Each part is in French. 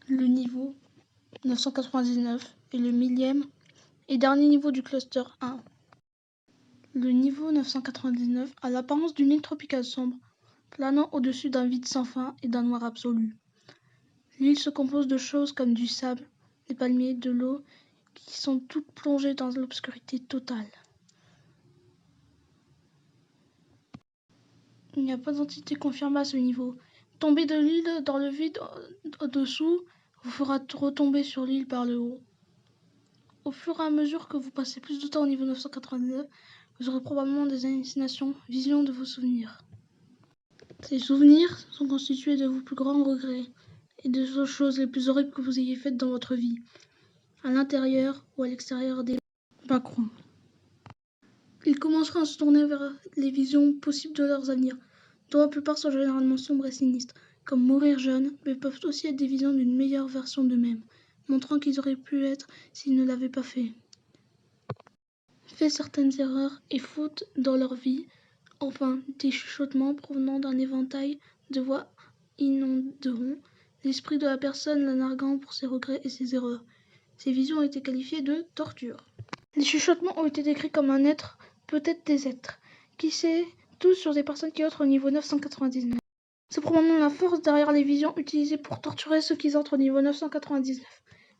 Le niveau 999 est le millième et dernier niveau du cluster 1. Le niveau 999 a l'apparence d'une île tropicale sombre, planant au-dessus d'un vide sans fin et d'un noir absolu. L'île se compose de choses comme du sable, des palmiers, de l'eau, qui sont toutes plongées dans l'obscurité totale. Il n'y a pas d'entité confirmée à ce niveau. Tomber de l'île dans le vide au-dessous vous fera retomber sur l'île par le haut. Au fur et à mesure que vous passez plus de temps au niveau 999, vous aurez probablement des hallucinations, visions de vos souvenirs. Ces souvenirs sont constitués de vos plus grands regrets et des choses les plus horribles que vous ayez faites dans votre vie, à l'intérieur ou à l'extérieur des backrooms. Ils commenceront à se tourner vers les visions possibles de leurs avenirs, dont la plupart sont généralement sombres et sinistres, comme mourir jeune, mais peuvent aussi être des visions d'une meilleure version d'eux-mêmes, montrant qu'ils auraient pu être s'ils ne l'avaient pas fait certaines erreurs et fautes dans leur vie, enfin des chuchotements provenant d'un éventail de voix inonderont l'esprit de la personne, la narguant pour ses regrets et ses erreurs. Ces visions ont été qualifiées de torture. Les chuchotements ont été décrits comme un être, peut-être des êtres, qui sait tous sur des personnes qui entrent au niveau 999. C'est probablement la force derrière les visions utilisées pour torturer ceux qui entrent au niveau 999.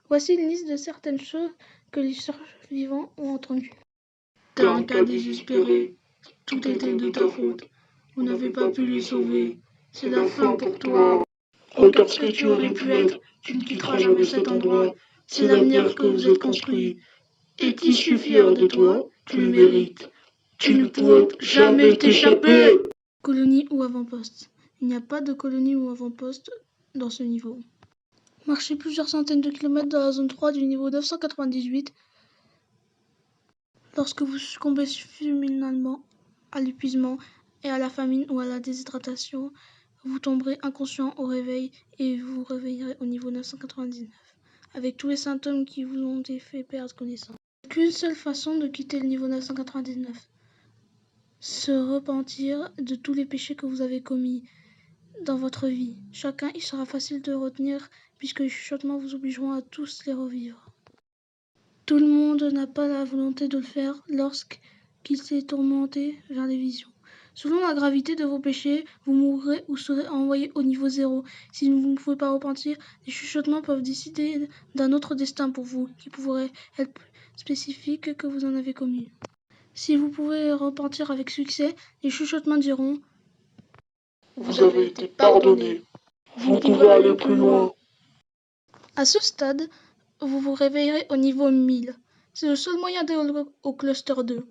Voici une liste de certaines choses que les survivants ont entendues. T'as un cas désespéré, tout était de ta faute. Vous n'avez pas pu les sauver. C'est la fin pour toi. Regarde ce que tu aurais pu être. Tu ne quitteras jamais cet endroit. C'est l'avenir que vous êtes construit. Et qui suis fier de toi, tu le mérites. Tu ne pourras jamais t'échapper. Colonie ou avant-poste. Il n'y a pas de colonie ou avant-poste dans ce niveau. Marchez plusieurs centaines de kilomètres dans la zone 3 du niveau 998. Lorsque vous succombez fulminalement à l'épuisement et à la famine ou à la déshydratation, vous tomberez inconscient au réveil et vous réveillerez au niveau 999, avec tous les symptômes qui vous ont fait perdre connaissance. Il n'y a qu'une seule façon de quitter le niveau 999. Se repentir de tous les péchés que vous avez commis dans votre vie. Chacun, il sera facile de retenir puisque les chuchotements vous obligeront à tous les revivre. Tout le monde n'a pas la volonté de le faire lorsqu'il s'est tourmenté vers les visions. Selon la gravité de vos péchés, vous mourrez ou serez envoyé au niveau 0. Si vous ne pouvez pas repentir, les chuchotements peuvent décider d'un autre destin pour vous, qui pourrait être plus spécifique que vous en avez commis. Si vous pouvez repentir avec succès, les chuchotements diront « Vous avez été pardonné. Vous pouvez aller plus loin. » À ce stade, vous vous réveillerez au niveau 1000. C'est le seul moyen d'aller au cluster 2.